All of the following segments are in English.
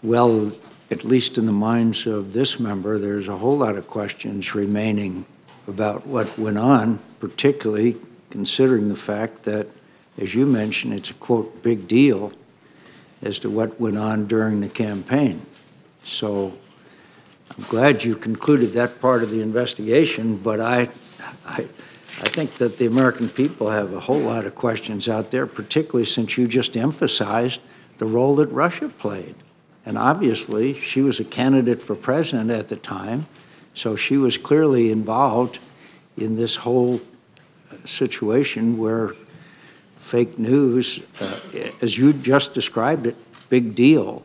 Well, at least in the minds of this member, there's a whole lot of questions remaining about what went on, particularly considering the fact that, as you mentioned, it's a, quote, big deal as to what went on during the campaign. So I'm glad you concluded that part of the investigation, but I think that the American people have a whole lot of questions out there, particularly since you just emphasized the role that Russia played. And obviously, she was a candidate for president at the time, so she was clearly involved in this whole situation where fake news, as you just described it, big deal,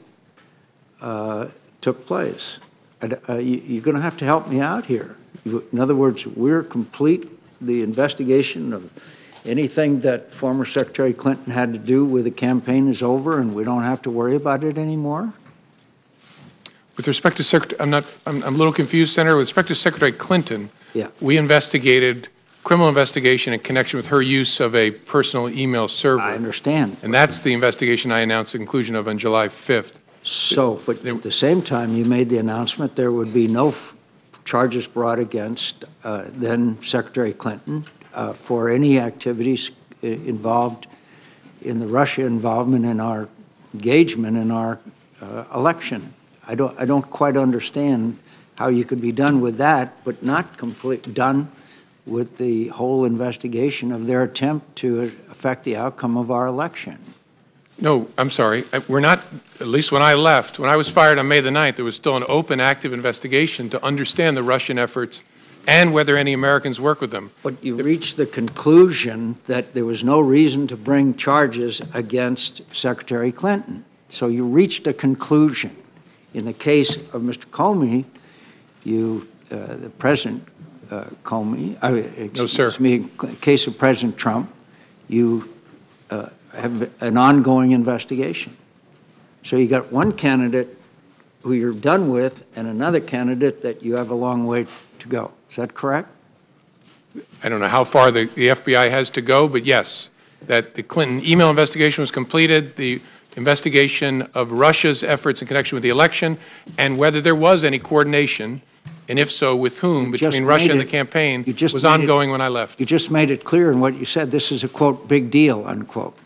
took place. You're going to have to help me out here. In other words, we're complete the investigation of anything that former Secretary Clinton had to do with the campaign is over and we don't have to worry about it anymore? With respect to Secretary, I'm a little confused, Senator. With respect to Secretary Clinton, yeah, we investigated criminal investigation in connection with her use of a personal email server. I understand. And that's the investigation I announced the conclusion of on July 5th. So, but at the same time, you made the announcement there would be no charges brought against then Secretary Clinton for any activities involved in the Russia involvement in our engagement in our election. I don't quite understand how you could be done with that, but not done with the whole investigation of their attempt to affect the outcome of our election. No, I'm sorry. We're not, at least when I left, when I was fired on May the 9th, there was still an open, active investigation to understand the Russian efforts and whether any Americans work with them. But you reached the conclusion that there was no reason to bring charges against Secretary Clinton. So you reached a conclusion. In the case of Mr. Comey, the President Comey, excuse me, in the case of President Trump, you have an ongoing investigation. So you got one candidate who you're done with and another candidate that you have a long way to go. Is that correct? I don't know how far the FBI has to go, but yes, that the Clinton email investigation was completed, the investigation of Russia's efforts in connection with the election, and whether there was any coordination, and if so, with whom, between Russia and the campaign, was ongoing when I left. You just made it clear in what you said. This is a, quote, big deal, unquote.